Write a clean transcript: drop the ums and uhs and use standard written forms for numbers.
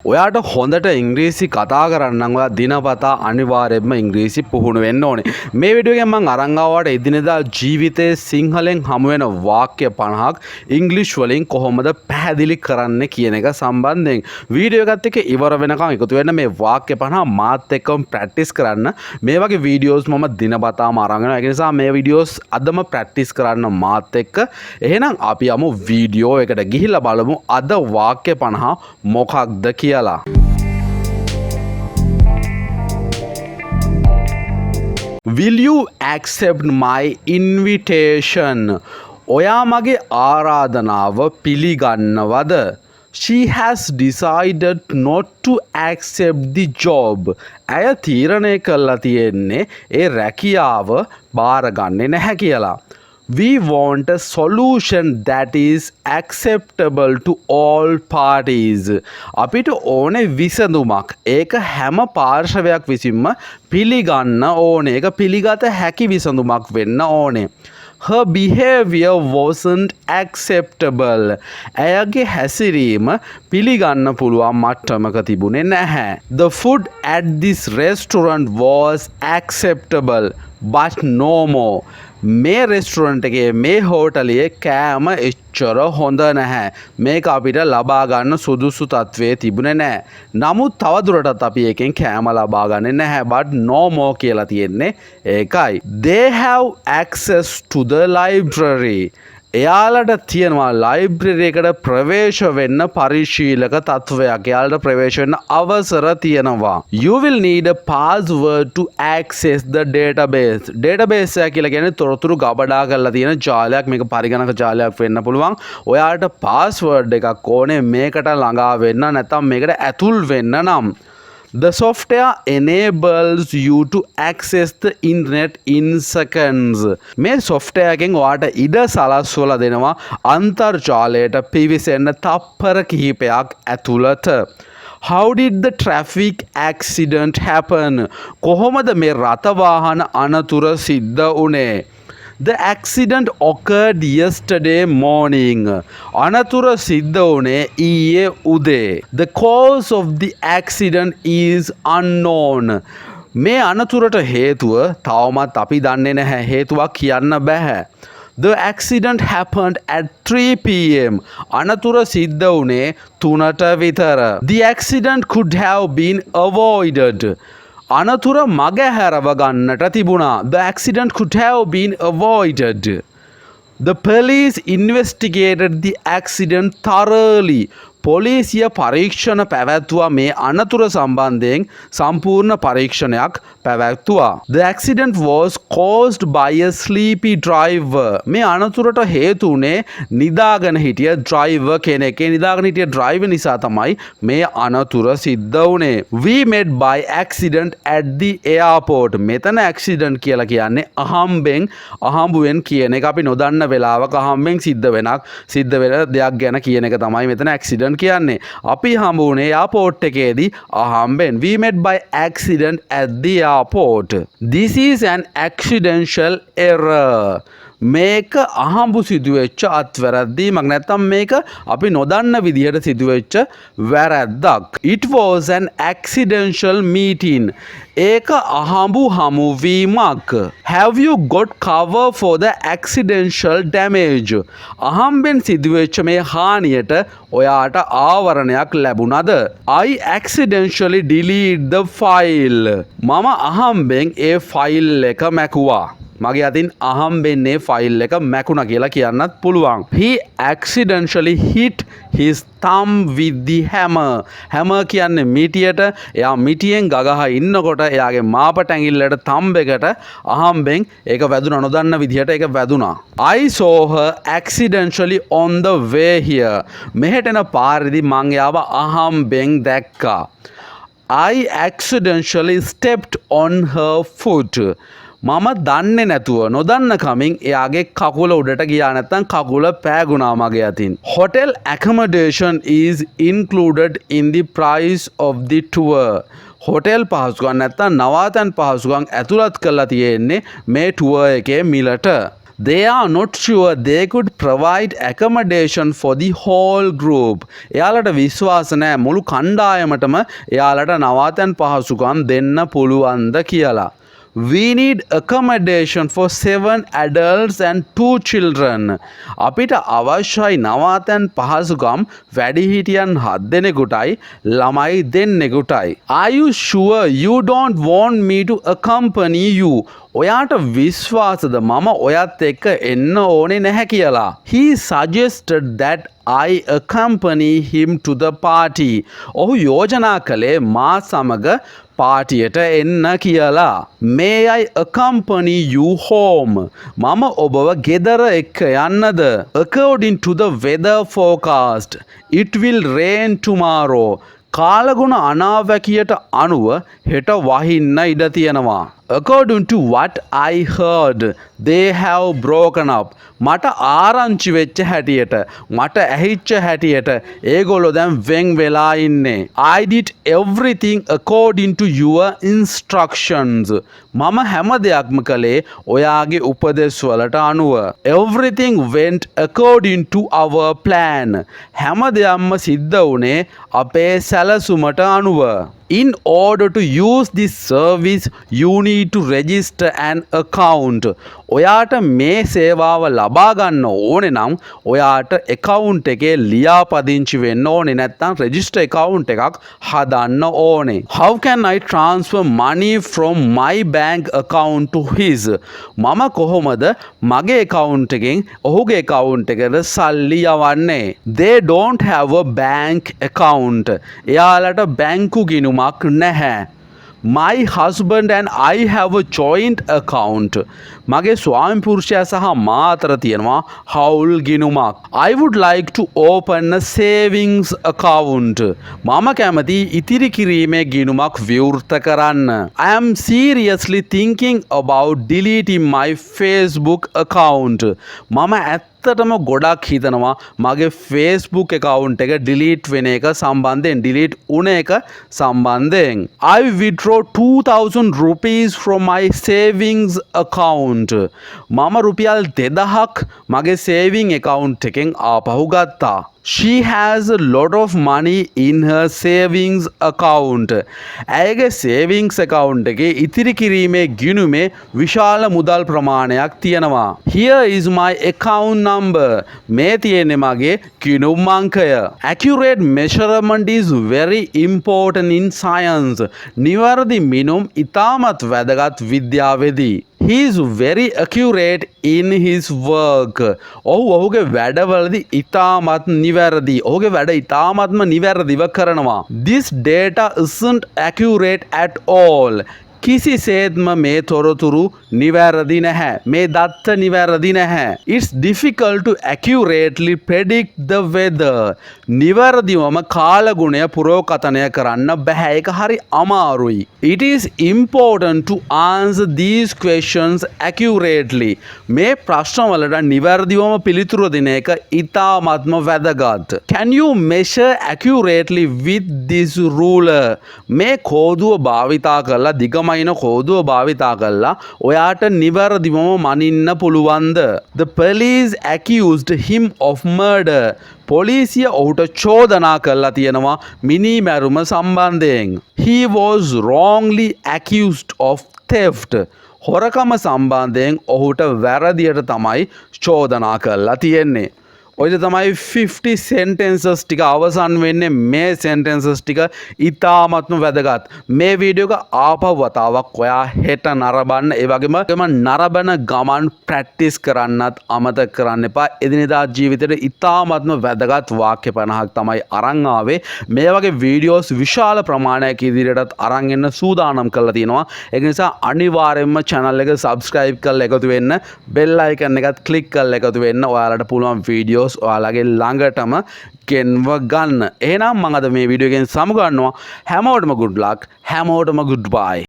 ඔයාට හොඳට ඉංග්‍රීසි කතා කරන්න නම් ඔයා දිනපතා අනිවාර්යයෙන්ම ඉංග්‍රීසි පුහුණු වෙන්න ඕනේ. මේ වීඩියෝ එකෙන් මම අරන් ආවට එදිනෙදා ජීවිතයේ සිංහලෙන් හමු වෙන වාක්‍ය 50ක් ඉංග්‍රීසි වලින් කොහොමද පැහැදිලි කරන්න කියන එක සම්බන්ධයෙන් වීඩියෝ එකත් එක්ක ඉවර වෙනකන් එකතු වෙන්න මේ වාක්‍ය 50 මාත් එක්කම ප්‍රැක්ටිස් කරන්න. මේ වගේ වීඩියෝස් මම දිනපතාම අරන් යනවා. ඒ නිසා මේ වීඩියෝස් අදම ප්‍රැක්ටිස් කරන්න මාත් එක්ක. එහෙනම් අපි යමු වීඩියෝ එකට ගිහිල්ලා බලමු අද වාක්‍ය 50 මොකක්ද කියලා. Will you accept my invitation? ඔයා මගේ ආරාධනාව පිළිගන්නවද? She has decided not to accept the job. ඇය තීරණය කළා තියෙන්නේ ඒ රැකියාව බාරගන්නේ නැහැ කියලා. We want a solution that is acceptable to all parties. අපිට ඕනේ විසඳුමක්. ඒක හැම පාර්ශවයක් විසින්ම පිළිගන්න ඕනේ. ඒක පිළිගත හැකි විසඳුමක් වෙන්න ඕනේ. Her behavior wasn't acceptable. ඇයගේ හැසිරීම පිළිගන්න පුළුවන් මට්ටමක තිබුණේ නැහැ. The food at this restaurant was acceptable but no more. මේ රෙස්ටුරන්ට් එකේ මේ හෝටලයේ කෑම එච්චර හොඳ නැහැ. මේක අපිට ලබා ගන්න සුදුසු තත්වයේ තිබුණේ නැහැ. නමුත් තවදුරටත් අපි එකෙන් කෑම ලබා ගන්නේ නැහැ. but no more කියලා තියෙන්නේ ඒකයි. They have access to the library. එයාලට තියෙනවා ලයිබ්‍රරි එකට ප්‍රවේශ වෙන්න පරිශීලක තත්වයක්. එයාලට ප්‍රවේශ වෙන්න අවසර තියෙනවා. You will need a password to access the database. database එක කියලා කියන්නේ තොරතුරු ගබඩා කරලා තියෙන ජාලයක්. මේක පරිගණක ජාලයක් වෙන්න පුළුවන්. ඔයාලට password එකක් ඕනේ මේකට ළඟා වෙන්න නැත්නම් මේකට ඇතුල් වෙන්න නම්. The software enables you to access the internet in seconds. මේ software එකෙන් ඔයාට ඉඩ සලස්වලා දෙනවා අන්තර්ජාලයට පිවිසෙන්න තප්පර කිහිපයක් ඇතුළත. How did the traffic accident happen? කොහොමද මේ රථ වාහන අනතුර සිද්ධ වුණේ? The accident occurred yesterday morning. අනතුර සිද්ධ වුණේ ඊයේ උදේ. The cause of the accident is unknown. මේ අනතුරට හේතුව තවමත් අපි දන්නේ නැහැ. හේතුවක් කියන්න බෑ. The accident happened at 3 p.m. අනතුර සිද්ධ වුණේ 3ට විතර. The accident could have been avoided. අනතුර මග හැරව ගන්නට තිබුණා. The accident could have been avoided. The police investigated the accident thoroughly. පොලිසිය පරීක්ෂණ පැවැත්වුවා මේ අනතුර සම්බන්ධයෙන් සම්පූර්ණ පරීක්ෂණයක් පැවැත්වුවා. The accident was caused by a sleepy driver. මේ අනතුරට හේතු වුණේ නිදාගෙන හිටිය driver කෙනෙක්. ඒ නිදාගෙන හිටිය driver නිසා තමයි මේ අනතුර සිද්ධ වුණේ. We met by accident at the airport. මෙතන accident කියලා කියන්නේ අහම්බෙන් කියන එක. අපි නොදන්න වෙලාවක අහම්බෙන් සිද්ධ වෙන දෙයක් ගැන කියන එක තමයි මෙතන accident කියන්නේ. අපි හම්බ වුණේ එයාපෝට් එකේදී අහම්බෙන්. We met by accident at the airport. This is an accidental error. මේක අහම්බු සිදුවෙච්ච අත්වැරද්දීමක්. නැත්නම් මේක අපි නොදන්න විදිහට සිදුවෙච්ච වැරැද්දක්. It was an accidental meeting. ඒක අහම්බු හමුවීමක්. Have you got cover for the accidental damage? අහම්බෙන් සිදුවෙච්ච මේ හානියට ඔයාට ආවරණයක් ලැබුණද? I accidentally deleted the file. මම අහම්බෙන් ඒ ෆයිල් එක මැකුවා. මගේ අතින් අහම්බෙන්නේ ෆයිල් එක මැකුණා කියලා කියන්නත් පුළුවන්. He accidentally hit his thumb with the hammer. hammer කියන්නේ මිටියට. එයා මිටියෙන් ගගහ ඉන්නකොට එයාගේ මාපට ඇඟිල්ලට thumb එකට අහම්බෙන් ඒක වැදුනා. නොදන්න විදිහට ඒක වැදුනා. I saw her accidentally on the way here. මෙහෙට එන පාරේදී මං එයාව අහම්බෙන් දැක්කා. I accidentally stepped on her foot. මම දන්නේ නැතුව නොදන්න කමින් එයාගේ කකුල උඩට ගියා. නැත්නම් කකුල පෑගුණා මගේ අතින්. Hotel accommodation is included in the price of the tour. Hotel පහසුකම් නැත්නම් නවාතැන් පහසුකම් ඇතුළත් කරලා තියෙන්නේ මේ ටුවර් එකේ මිලට. they are not sure they could provide accommodation for the whole group. එයාලට විශ්වාස නැහැ මුළු කණ්ඩායමටම එයාලට නවාතැන් පහසුකම් දෙන්න පුළුවන්ද කියලා. We need accommodation for 7 adults and 2 children. අපිට අවශ්‍යයි නවාතැන් පහසුකම් වැඩිහිටියන් 7 දෙනෙකුටයි ළමයි දෙන්නෙකුටයි. Are you sure you don't want me to accompany you? ඔයාට විශ්වාසද මම ඔයත් එක්ක එන්න ඕනේ නැහැ කියලා. He suggested that I accompany him to the party. ඔහු යෝජනා කළේ මා සමග පාටියට එන්න කියලා. May I accompany you home? මම ඔබව ගෙදර එක්ක යන්නද? According to the weather forecast, it will rain tomorrow. කාලගුණ අනාවැකියට අනුව හෙට වහින්න ඉඩ තියෙනවා. According to what I heard, they have broken up. මට ආරංචි වෙච්ච හැටියට මට ඇහිච්ච හැටියට ඒගොල්ලෝ දැන් වෙන් වෙලා ඉන්නේ. I did everything according to your instructions. මම හැම දෙයක්ම කළේ ඔයාගේ උපදෙස් වලට අනුව. Everything went according to our plan. හැම දෙයක්ම සිද්ධ වුණේ අපේ සැලසුමට අනුව. In order to use this service, you need to register an account. ඔයාට මේ සේවාව ලබා ගන්න ඕනේ නම් ඔයාට account එකේ ලියාපදිංචි වෙන්න ඕනේ නැත්නම් register account එකක් හදන්න ඕනේ. How can I transfer money from my bank account to his? මම කොහොමද මගේ account එකෙන් ඔහුගේ account එකට සල්ලි යවන්නේ? They don't have a bank account. එයාලට බැංකු ගිණුමක් නැහැ. My husband and I have a joint account. මගේ ස්වාමි පුරුෂයා සහ මා අතර තියෙනවා හවුල් ගිණුමක්. I would like to open a savings account. මම කැමති ඉතිරි කිරීමේ ගිණුමක් විවෘත කරන්න. I am seriously thinking about deleting my Facebook account. මම ඇත්තටම ගොඩක් හිතනවා මගේ Facebook account එක delete වෙන එක සම්බන්ධයෙන් delete වුණ එක සම්බන්ධයෙන්. I withdraw 2000 rupees from my savings account. මම රුපියල් 2000ක් මගේ saving account එකෙන් ආපහු ගත්තා. She has a lot of money in her savings account. ඇයගේ savings account එකේ ඉතිරි කිරීමේ ගිණුමේ විශාල මුදල් ප්‍රමාණයක් තියෙනවා. Here is my account number. මේ තියෙන්නේ මගේ ගිණුම් අංකය. Accurate measurement is very important in science. නිවැරදි මිනුම් ඉතාමත් වැදගත් විද්‍යාවේදී. He is very accurate in his work. ඔහුගේ වැඩවලදී ඉතාමත් නිවැරදි. ඔහුගේ වැඩ ඉතාමත්ම නිවැරදිව කරනවා. This data isn't accurate at all. කිසිසේත්ම මේ තොරතුරු නිවැරදි නැහැ. මේ දත්ත නිවැරදි නැහැ. It's difficult to accurately predict the weather. නිවැරදිවම කාලගුණය පුරෝකථනය කරන්න බෑ. ඒක හරි අමාරුයි. It is important to answer these questions accurately. මේ ප්‍රශ්නවලට නිවැරදිවම පිළිතුරු දෙන එක ඉතාමත්ම වැදගත්. Can you measure accurately with this ruler? මේ කෝදුව භාවිතා කරලා දිගම මයින කෝදුව භාවිතා කළා ඔයාට නිවැරදිවම මනින්න පුළුවන්ද? The police accused him of murder. පොලිසිය ඔහුට චෝදනා කළා තියෙනවා මිනීමැරුම සම්බන්ධයෙන්. He was wrongly accused of theft. හොරකම සම්බන්ධයෙන් ඔහුට වැරදියට තමයි චෝදනා කළා තියෙන්නේ. ඔය තමයි 50 sentences ටික අවසන් වෙන්නේ. මේ sentences ටික ඉතාමත්ම වැදගත්. මේ වීඩියෝ එක ආපහු වතාවක් ඔයා හෙට නරඹන්න. ඒ වගේම නරඹන ගමන් ප්‍රැක්ටිස් කරන්නත් අමතක කරන්න එපා. එදිනෙදා ජීවිතේට ඉතාමත්ම වැදගත් වාක්‍ය 50ක් තමයි අරන් ආවේ. මේ වගේ වීඩියෝස් විශාල ප්‍රමාණයක් ඉදිරියටත් අරන් එන්න සූදානම් කරලා තියෙනවා. ඒක නිසා අනිවාර්යයෙන්ම channel එක subscribe කරලා එකතු වෙන්න. bell icon එකත් click කරලා එකතු වෙන්න. ඔයාලට පුළුවන් වීඩියෝ ඔයාලගේ ළඟටම ගෙන්ව ගන්න. එහෙනම් මම අද මේ වීඩියෝ එකෙන් සමුගන්නවා. හැමෝටම good luck. හැමෝටම goodbye.